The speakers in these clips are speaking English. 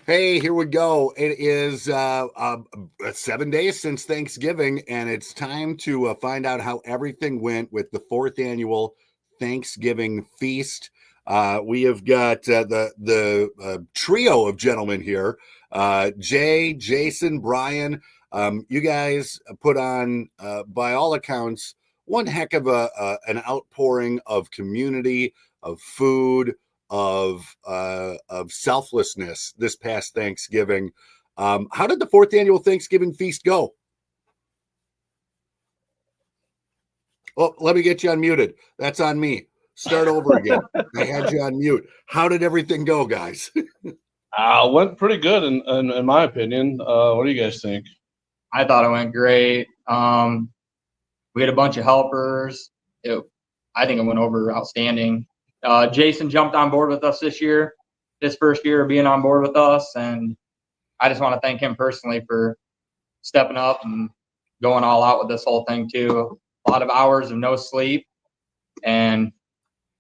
Hey, here we go. It is 7 days since Thanksgiving, and it's time to find out how everything went with the fourth annual Thanksgiving feast. We have got the trio of gentlemen here: Jay, Jason, Bryan. You guys put on, by all accounts, one heck of an outpouring of community, of food, of selflessness this past Thanksgiving. How did the fourth annual Thanksgiving feast go? Oh, let me get you unmuted. That's on me. Start over again. I had you on mute. How did everything go, guys? Went pretty good in my opinion. What do you guys think? I thought it went great. We had a bunch of helpers. I think it went over outstanding. Jason jumped on board with us this year, his first year of being on board with us, and I just want to thank him personally for stepping up and going all out with this whole thing too. A lot of hours of no sleep, and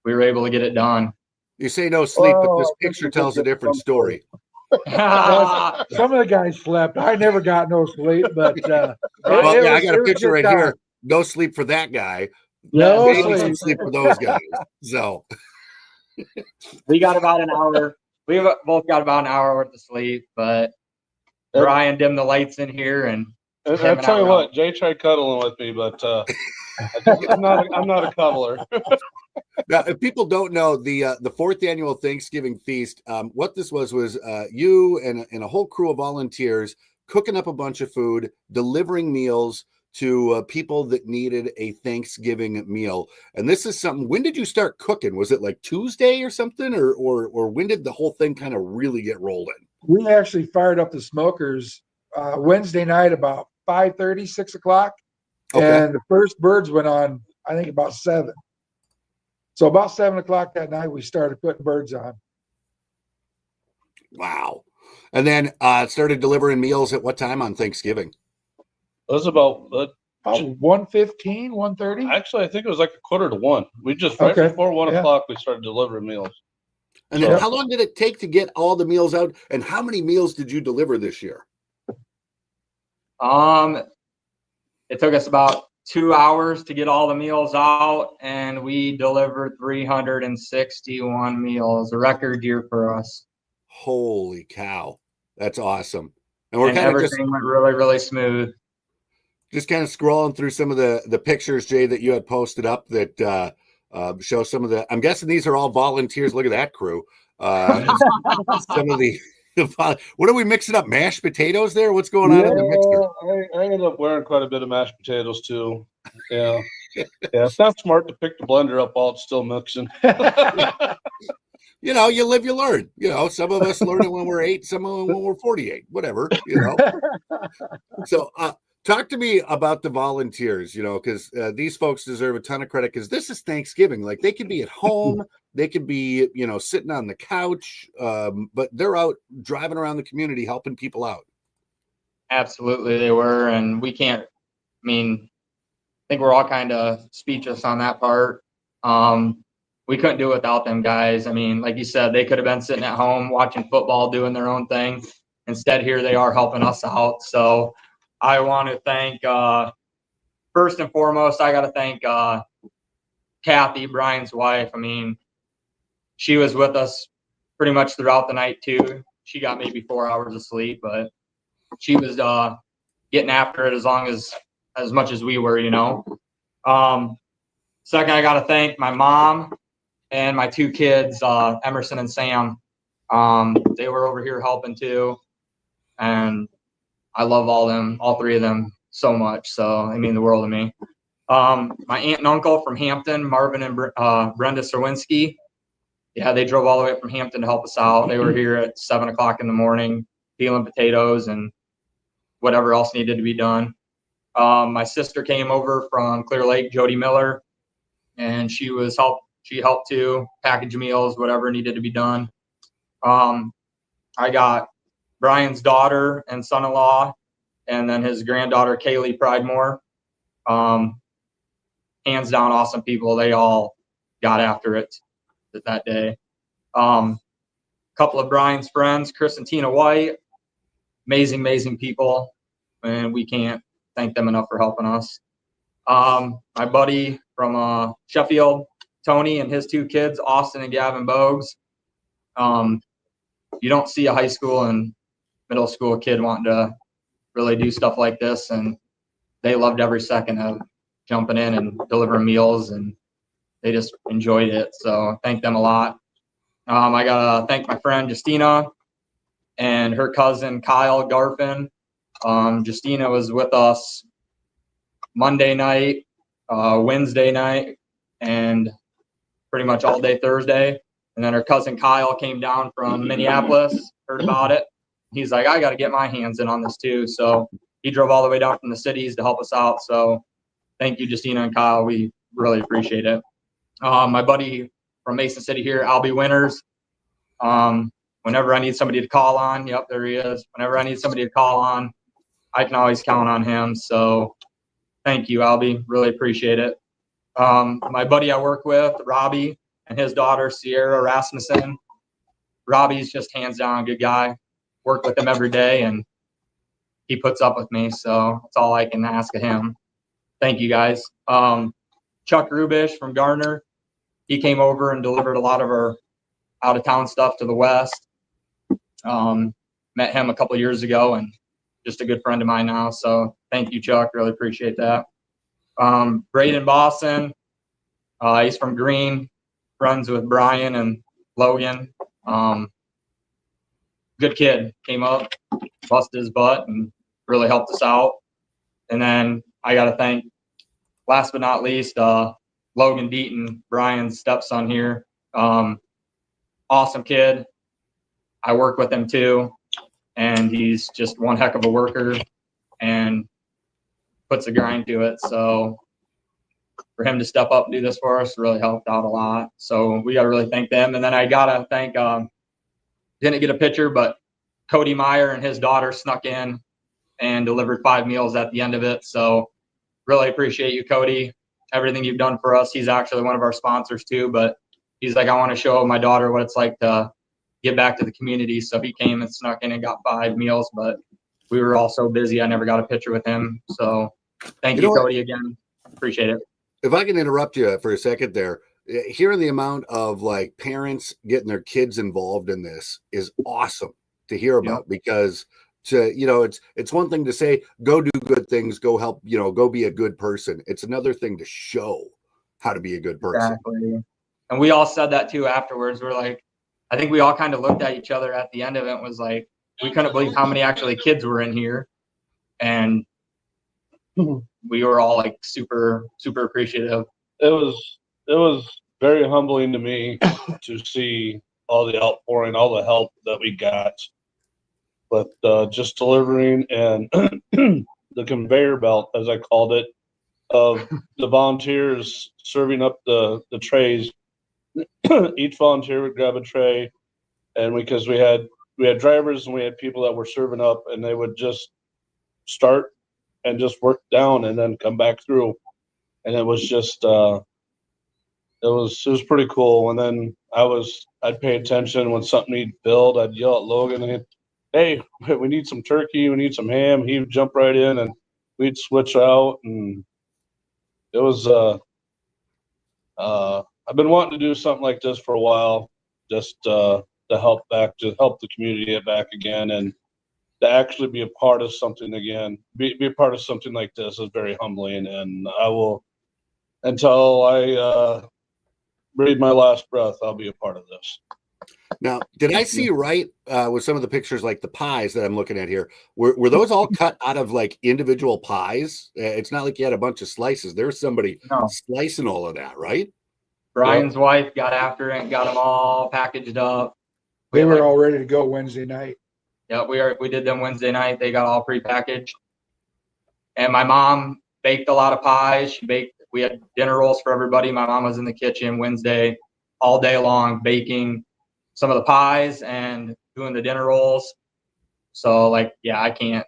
we were able to get it done. You say no sleep, but this picture tells a different story. Some of the guys slept. I never got no sleep, but I got a picture right here. No sleep for that guy. No sleep for those guys. So we got about an hour. We both got about an hour worth of sleep, but Bryan dimmed the lights in here, and I'll tell you what, Jay tried cuddling with me, but I'm not a cuddler. Now, if people don't know, the fourth annual Thanksgiving feast, what this was you and a whole crew of volunteers cooking up a bunch of food, delivering meals to people that needed a Thanksgiving meal. And this is something. When did you start cooking? Was it like Tuesday or something, or when did the whole thing kind of really get rolling? We actually fired up the smokers Wednesday night about 5:30, 6 o'clock, and the first birds went on, I think, about 7. So about 7 o'clock that night, we started putting birds on. Wow. And then started delivering meals at what time on Thanksgiving? It was about 1:15, 1:30. Actually, I think it was like 1:45. We just before 1 o'clock we stared delivering meals. And then how long did it take to get all the meals out? And how many meals did you deliver this year? It took us about 2 hours to get all the meals out, and we delivered 361 meals, a record year for us. Holy cow. That's awesome. And everything went really, really smooth. Just kind of scrolling through some of the pictures, Jay, that you had posted up that show some of the, I'm guessing these are all volunteers. Look at that crew. Some of the, what are we mixing up? Mashed potatoes there? What's going on in the mixer? I ended up wearing quite a bit of mashed potatoes too. Yeah. It's not smart to pick the blender up while it's still mixing. You live, you learn. Some of us learn it when we're 8, some of them when we're 48, whatever, So talk to me about the volunteers, because these folks deserve a ton of credit, because this is Thanksgiving. Like, they could be at home, they could be, sitting on the couch, but they're out driving around the community helping people out. Absolutely, they were, and we can't. I think we're all kind of speechless on that part. We couldn't do it without them guys. Like you said, they could have been sitting at home watching football, doing their own thing. Instead, here they are helping us out. So I want to thank, first and foremost, I got to thank Kathy, Bryan's wife. She was with us pretty much throughout the night too. She got maybe 4 hours of sleep, but she was getting after it as much as we were, Second, I got to thank my mom and my 2 kids, Emerson and Sam. They were over here helping too, and I love all 3 of them so much. So they mean the world to me. My aunt and uncle from Hampton, Marvin and Brenda Serwinski. Yeah, they drove all the way from Hampton to help us out. They were here at 7 o'clock in the morning, peeling potatoes and whatever else needed to be done. My sister came over from Clear Lake, Jody Miller, and she helped too, package meals, whatever needed to be done. I got Bryan's daughter and son-in-law, and then his granddaughter, Kaylee Pridemore. Hands down, awesome people. They all got after it that day. couple of Bryan's friends, Chris and Tina White, amazing people, and we can't thank them enough for helping us. My buddy from Sheffield, Tony, and his 2 kids, Austin and Gavin Bogues. You don't see a high school and middle school kid wanting to really do stuff like this, and they loved every second of jumping in and delivering meals, and they just enjoyed it. So thank them a lot. I gotta thank my friend Justina and her cousin Kyle Garfin. Justina was with us Monday night, Wednesday night, and pretty much all day Thursday. And then her cousin Kyle came down from Minneapolis, heard about it. He's like, I got to get my hands in on this too. So he drove all the way down from the cities to help us out. So thank you, Justina and Kyle. We really appreciate it. My buddy from Mason City here, Albie Winters. Whenever I need somebody to call on, yep, there he is. Whenever I need somebody to call on, I can always count on him. So thank you, Albie. Really appreciate it. My buddy I work with, Robbie, and his daughter, Sierra Rasmussen. Robbie's just hands down a good guy. Work with him every day, and he puts up with me. So that's all I can ask of him. Thank you, guys. Chuck Rubish from Garner. He came over and delivered a lot of our out-of-town stuff to the West. Met him a couple years ago, and just a good friend of mine now. So thank you, Chuck. Really appreciate that. Braden Boston. He's from Green, friends with Bryan and Logan. Good kid. Came up, busted his butt, and really helped us out. And then I got to thank, last but not least, Logan Deaton, Bryan's stepson here. Awesome kid. I work with him too, and he's just one heck of a worker and puts a grind to it. So for him to step up and do this for us really helped out a lot. So we got to really thank them. And then I got to thank, didn't get a picture, but Cody Meyer and his daughter snuck in and delivered 5 meals at the end of it. So really appreciate you, Cody, everything you've done for us. He's actually one of our sponsors too, but he's like, I want to show my daughter what it's like to give back to the community. So he came and snuck in and got 5 meals, but we were all so busy, I never got a picture with him. So thank you, Cody, again. Appreciate it. If I can interrupt you for a second there, hearing the amount of like parents getting their kids involved in this is awesome to hear about, because it's one thing to say, go do good things, go help, go be a good person. It's another thing to show how to be a good person. Exactly. And we all said that too afterwards. We're like, I think we all kind of looked at each other at the end of it, was like, we couldn't believe how many actually kids were in here. And we were all like super appreciative. It was very humbling to me to see all the outpouring, all the help that we got. But just delivering and the conveyor belt, as I called it, of the volunteers serving up the trays. Each volunteer would grab a tray, and because we had drivers and we had people that were serving up, and they would just start and just work down and then come back through, and it was just it was pretty cool. And then I'd pay attention when something needed filled. I'd yell at Logan, and hey, we need some turkey, we need some ham. He would jump right in, and we'd switch out, and it was I've been wanting to do something like this for a while, just to help the community get back again, and to actually be a part of something again. Be a part of something like this is very humbling, and I will, until I breathe my last breath, I'll be a part of this. Now, did I see right with some of the pictures, like the pies that I'm looking at here? Were those all cut out of like individual pies? It's not like you had a bunch of slices. There's somebody slicing all of that, right? Bryan's wife got after it and got them all packaged up. They were all ready to go Wednesday night. Yeah, we did them Wednesday night. They got all prepackaged. And my mom baked a lot of pies. We had dinner rolls for everybody. My mom was in the kitchen Wednesday all day long baking some of the pies and doing the dinner rolls. So I can't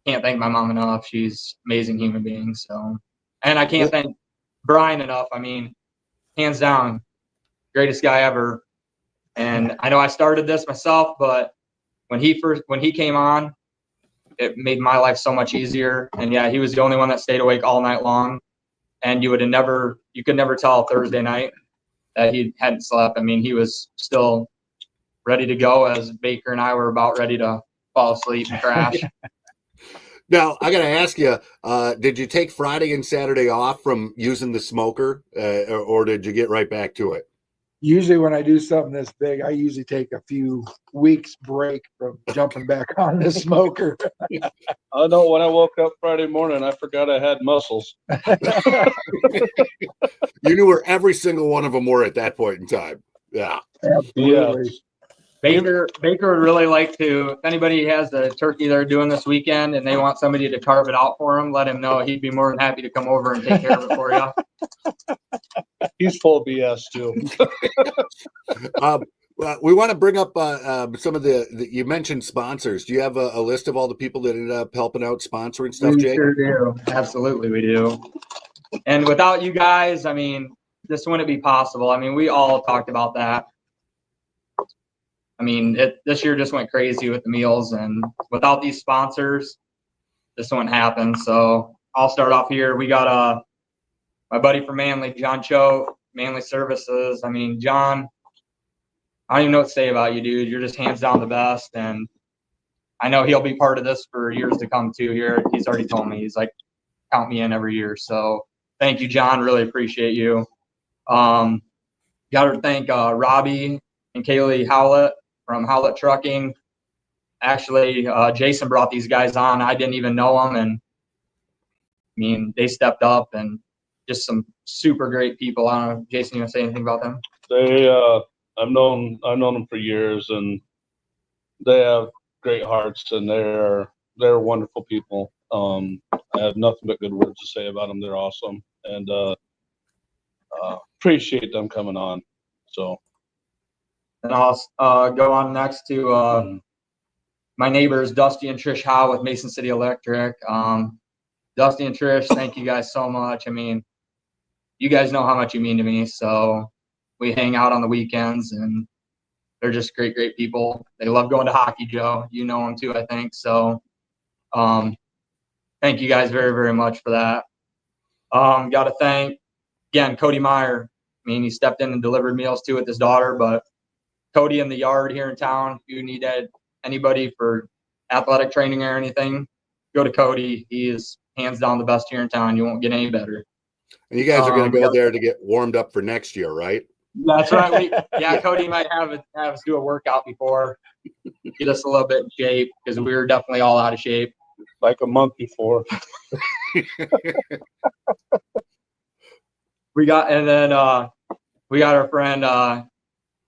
thank my mom enough. She's an amazing human being. So, and I can't thank Bryan enough. I mean, hands down, greatest guy ever. And I know I started this myself, but when he came on, it made my life so much easier. And yeah, he was the only one that stayed awake all night long. And you could never tell Thursday night that he hadn't slept. I mean, he was still ready to go as Baker and I were about ready to fall asleep and crash. Now, I got to ask you, did you take Friday and Saturday off from using the smoker, or did you get right back to it? Usually when I do something this big, I usually take a few weeks break from jumping back on the smoker. I know when I woke up Friday morning, I forgot I had muscles. You knew where every single one of them were at that point in time. Yeah. Absolutely. Yes. Baker would really like to, if anybody has a turkey they're doing this weekend and they want somebody to carve it out for him, let him know. He'd be more than happy to come over and take care of it for you. He's full of BS too. We want to bring up some of the you mentioned sponsors. Do you have a list of all the people that ended up helping out sponsoring stuff, We Jake? sure do. Absolutely, we do. And without you guys, I mean, this wouldn't be possible. I mean, we all talked about that. I mean, this year just went crazy with the meals, and without these sponsors, this wouldn't happen. So I'll start off here. We got my buddy from Manly, John Cho, Manly Services. I mean, John, I don't even know what to say about you, dude. You're just hands down the best, and I know he'll be part of this for years to come too. Here, he's already told me, he's like, count me in every year. So thank you, John. Really appreciate you. Got to thank Robbie and Kaylee Howlett from Howlett Trucking. Actually, Jason brought these guys on. I didn't even know them, and I mean, they stepped up, and just some super great people. I don't know, Jason, you want to say anything about them? They, I've known them for years, and they have great hearts, and they're wonderful people. I have nothing but good words to say about them. They're awesome, and appreciate them coming on. So, and I'll go on next to my neighbors, Dusty and Trish Howe with Mason City Electric. Dusty and Trish, thank you guys so much. I mean, you guys know how much you mean to me. So we hang out on the weekends, and they're just great, great people. They love going to hockey, Joe. You know them too, I think. So thank you guys very, very much for that. Got to thank, again, Cody Meyer. I mean, he stepped in and delivered meals too with his daughter, but Cody in the yard here in town, if you need anybody for athletic training or anything, go to Cody. He is hands down the best here in town. You won't get any better. And you guys are going to go there to get warmed up for next year, right? That's right. Cody might have us do a workout before, get us a little bit in shape, because we were definitely all out of shape. like a month before. We got our friend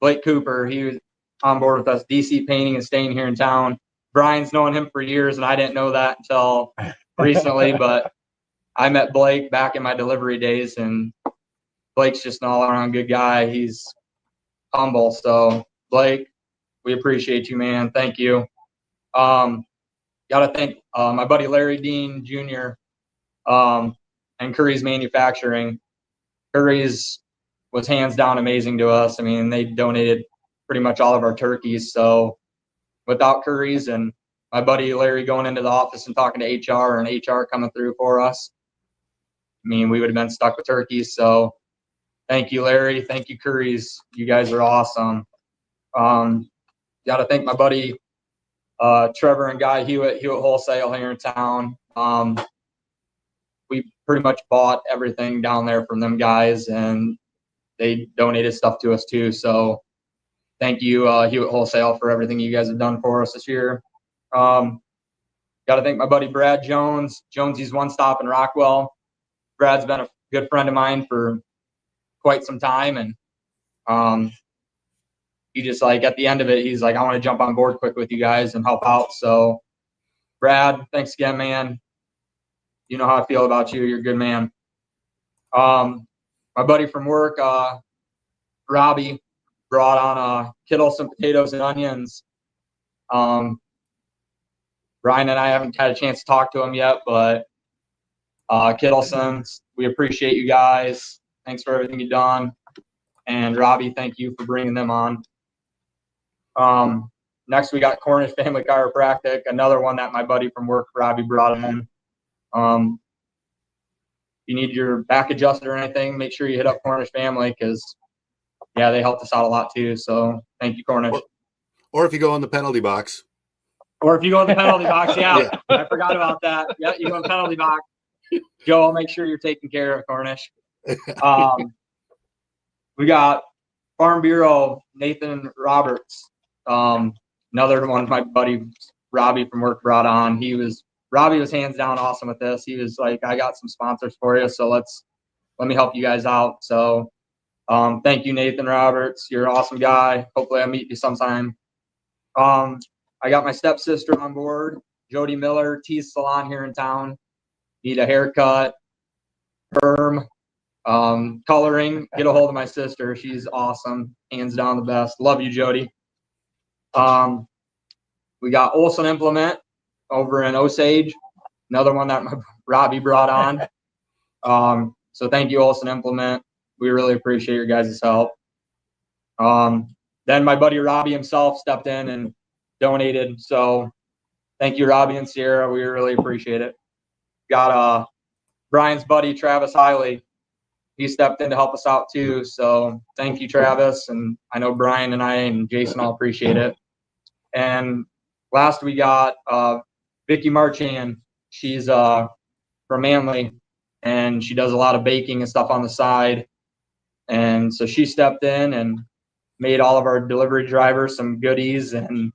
Blake Cooper. He was on board with us, DC Painting and staying here in town. Bryan's known him for years, and I didn't know that until recently, but I met Blake back in my delivery days, and Blake's just an all-around good guy. He's humble. So, Blake, we appreciate you, man. Thank you. Got to thank my buddy Larry Dean Jr. And Curry's Manufacturing. Curry's was hands down amazing to us. I mean, they donated pretty much all of our turkeys. So without Curry's and my buddy Larry going into the office and talking to HR and HR coming through for us, I mean, we would have been stuck with turkeys. So thank you, Larry. Thank you, Curry's. You guys are awesome. Got to thank my buddy Trevor and Guy Hewitt Wholesale here in town. We pretty much bought everything down there from them guys, and they donated stuff to us too. So thank you, Hewitt Wholesale, for everything you guys have done for us this year. Got to thank my buddy Brad Jones, Jonesy's One Stop in Rockwell. Brad's been a good friend of mine for quite some time, and he just, like, at the end of it, he's like, I want to jump on board quick with you guys and help out. So Brad, thanks again, man. You know how I feel about you. You're a good man. My buddy from work, Robbie, brought on Kittle some potatoes and onions. Bryan and I haven't had a chance to talk to him yet, but Kittlesons, we appreciate you guys. Thanks for everything you've done. And Robbie, thank you for bringing them on. Next, we got Cornish Family Chiropractic, another one that my buddy from work, Robbie, brought in. If you need your back adjusted or anything, make sure you hit up Cornish Family because, yeah, they helped us out a lot too. So thank you, Cornish. Or if you go in the penalty box. Or if you go in the penalty box, yeah, I forgot about that. Yeah, you go in the penalty box. Joe, I'll make sure you're taken care of, Cornish. We got Farm Bureau, Nathan Roberts. Another one my buddy Robbie from work brought on. Robbie was hands down awesome with this. He was like, I got some sponsors for you, so let me help you guys out. So thank you, Nathan Roberts. You're an awesome guy. Hopefully I meet you sometime. I got my stepsister on board, Jody Miller, Tease Salon here in town. Need a haircut, perm, coloring. Get a hold of my sister. She's awesome. Hands down the best. Love you, Jody. We got Olson Implement over in Osage, another one that Robbie brought on. So thank you, Olson Implement. We really appreciate your guys' help. Then my buddy Robbie himself stepped in and donated. So thank you, Robbie and Sierra. We really appreciate it. Got Bryan's buddy, Travis Hiley. He stepped in to help us out too. So thank you, Travis. And I know Bryan and I and Jason all appreciate it. And last we got Vicky Marchand. She's from Manly, and she does a lot of baking and stuff on the side. And so she stepped in and made all of our delivery drivers some goodies and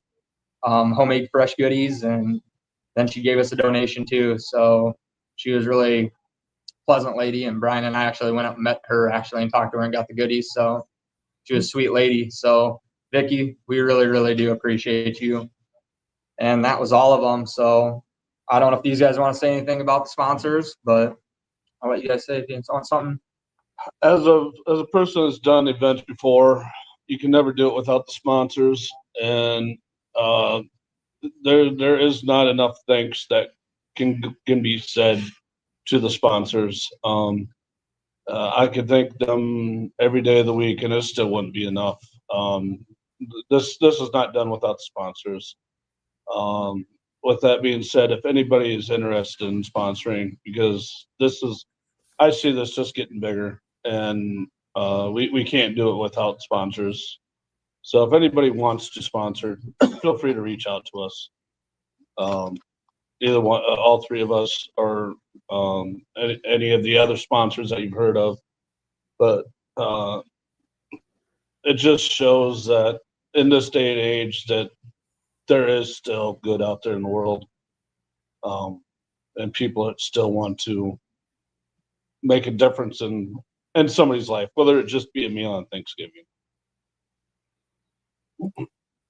homemade fresh goodies. And then she gave us a donation too. So she was really pleasant lady. And Bryan and I actually went up and met her and talked to her and got the goodies. So she was a sweet lady. So Vicky, we really, really do appreciate you. And that was all of them. So I don't know if these guys want to say anything about the sponsors, but I'll let you guys say if you want something. As a person that's done events before, you can never do it without the sponsors, and there is not enough thanks that can be said to the sponsors. I could thank them every day of the week, and it still wouldn't be enough. This is not done without the sponsors. With that being said, if anybody is interested in sponsoring, because I see this just getting bigger, and we can't do it without sponsors. So if anybody wants to sponsor, feel free to reach out to us. Either one, all three of us, or any of the other sponsors that you've heard of. But it just shows that in this day and age that there is still good out there in the world, and people that still want to make a difference in somebody's life, whether it just be a meal on Thanksgiving.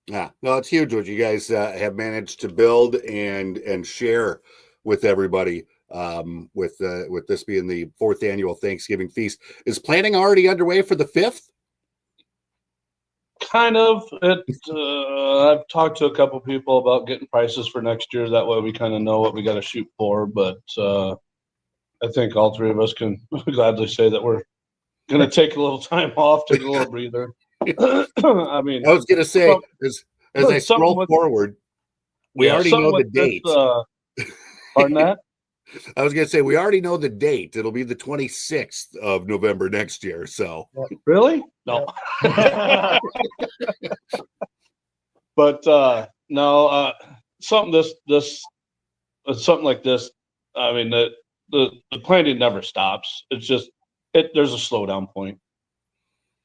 Yeah, no, it's huge what you guys have managed to build and share with everybody. With this being the 4th annual Thanksgiving feast, is planning already underway for the 5th? Kind of. I've talked to a couple people about getting prices for next year. That way we kind of know what we got to shoot for. But I think all three of us can gladly say that we're going to take a little time off, take a little breather. I mean, I was going to say, as I scroll forward, we already know the date. Pardon that? I was going to say, we already know the date. It'll be the 26th of November next year. So really? No. But no, something something like this. I mean, the planning never stops. It's just there's a slowdown point.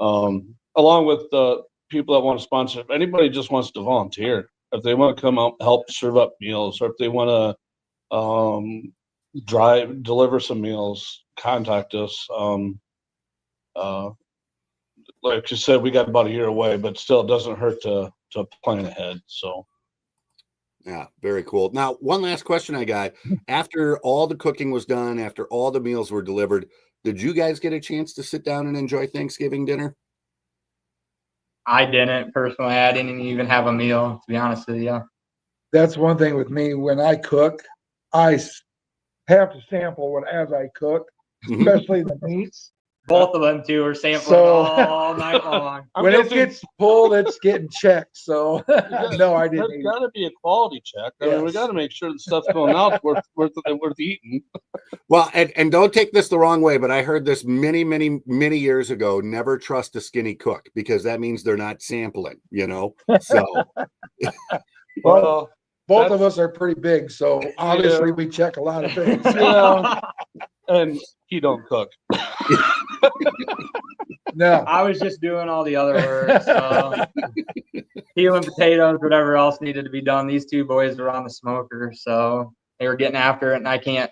Along with the people that want to sponsor, if anybody just wants to volunteer, if they want to come out and help serve up meals, or if they want to deliver some meals, contact us. Like you said, we got about a year away, but still, it doesn't hurt to plan ahead. So, yeah, very cool. Now, one last question I got: after all the cooking was done, after all the meals were delivered, did you guys get a chance to sit down and enjoy Thanksgiving dinner? I didn't personally. I didn't even have a meal, to be honest with you. That's one thing with me. When I cook, I have to sample as I cook, especially the meats. Both of them too are sampling So- all night long. When it gets pulled, it's getting checked. So no, I didn't. There's eat got to be a quality check. I mean, we Yes. got to make sure the stuff's going out worth eating. Well, and don't take this the wrong way, but I heard this many years ago. Never trust a skinny cook, because that means they're not sampling, So Well, Both of that's- us are pretty big, so obviously Yeah. we check a lot of things. yeah, and he don't cook. No, I was just doing all the other work, so peeling potatoes, whatever else needed to be done. These two boys were on the smoker, so they were getting after it. And I can't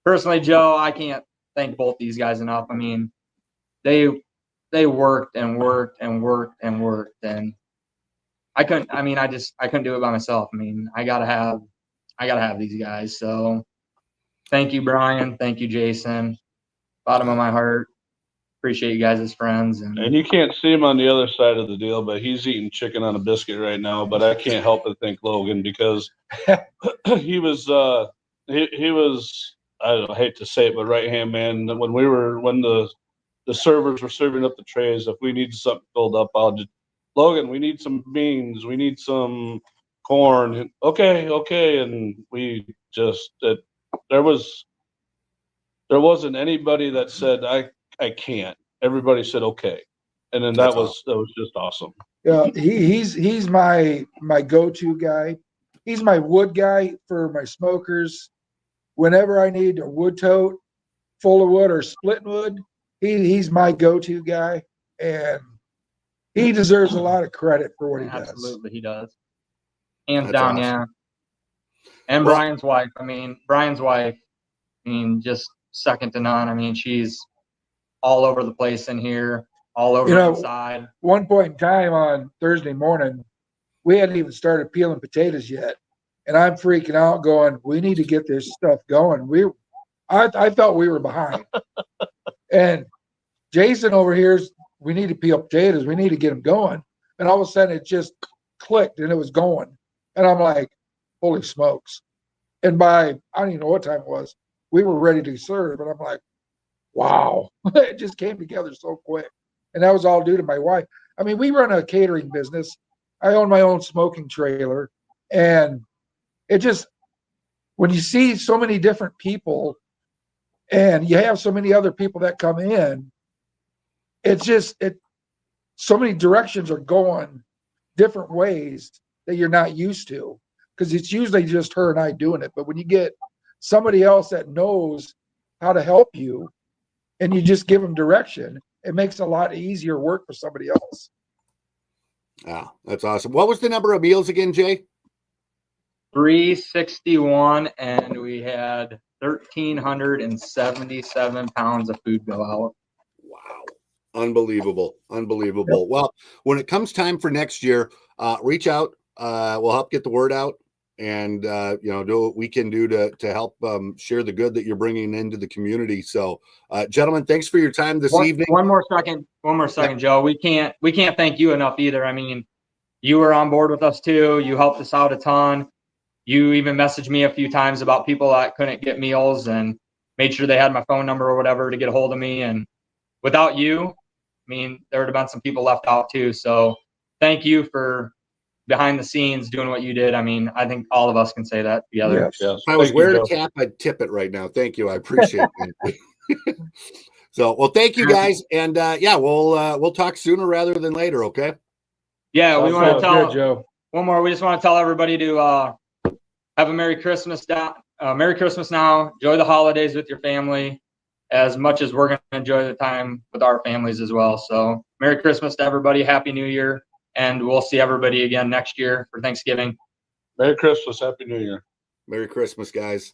personally, Joe, I can't thank both these guys enough. I mean, they worked and worked and worked and worked, and I couldn't do it by myself. I mean, I gotta have these guys. So thank you, Bryan. Thank you, Jason. Bottom of my heart. Appreciate you guys as friends. And you can't see him on the other side of the deal, but he's eating chicken on a biscuit right now. But I can't help but think Logan, because he was he was, I hate to say it, but right hand man. When the servers were serving up the trays, if we needed something filled up, Logan, we need some beans, we need some corn. Okay, and we just there wasn't anybody that said I can't. Everybody said okay, and then that was just awesome. yeah, he's my go-to guy. He's my wood guy for my smokers. Whenever I need a wood tote full of wood or splitting wood, he's my go-to guy, and he deserves a lot of credit for what he does. Absolutely, he does. Hands That's down, awesome. yeah. And Well- Brian's wife, just second to none. I mean, she's all over the place in here, all over inside. One point in time on Thursday morning, we hadn't even started peeling potatoes yet, and I'm freaking out, going, "We need to get this stuff going." I felt we were behind, and Jason over here's, "We need to peel potatoes. We need to get them going." And all of a sudden, it just clicked and it was going, and I'm like, "Holy smokes!" And by I don't even know what time it was, we were ready to serve, and I'm like, wow, it just came together so quick. And that was all due to my wife. I mean, we run a catering business. I own my own smoking trailer. And it just, when you see so many different people and you have so many other people that come in, so many directions are going different ways that you're not used to. Because it's usually just her and I doing it. But when you get somebody else that knows how to help you, and you just give them direction, it makes a lot easier work for somebody else. Ah, that's awesome. What was the number of meals again, Jay? 361, and we had 1,377 pounds of food go out. Wow. Unbelievable. Well, when it comes time for next year, reach out. We'll help get the word out, and do what we can do to help share the good that you're bringing into the community. So, gentlemen, thanks for your time this evening. One more second, Joe. We can't thank you enough either. I mean, you were on board with us too. You helped us out a ton. You even messaged me a few times about people that couldn't get meals and made sure they had my phone number or whatever to get a hold of me. And without you, I mean, there would have been some people left out too. So thank you for behind the scenes doing what you did. I mean, I think all of us can say that together. Yes. If I was Thank you, wearing Joe. a cap, I'd tip it right now. Thank you. I appreciate it. So, well, thank you guys. And we'll talk sooner rather than later. Okay. Yeah, we want to Sounds tell good, Joe. one more. We just want to tell everybody to have a Merry Christmas. Merry Christmas now. Enjoy the holidays with your family as much as we're going to enjoy the time with our families as well. So Merry Christmas to everybody. Happy New Year. And we'll see everybody again next year for Thanksgiving. Merry Christmas, Happy New Year. Merry Christmas, guys.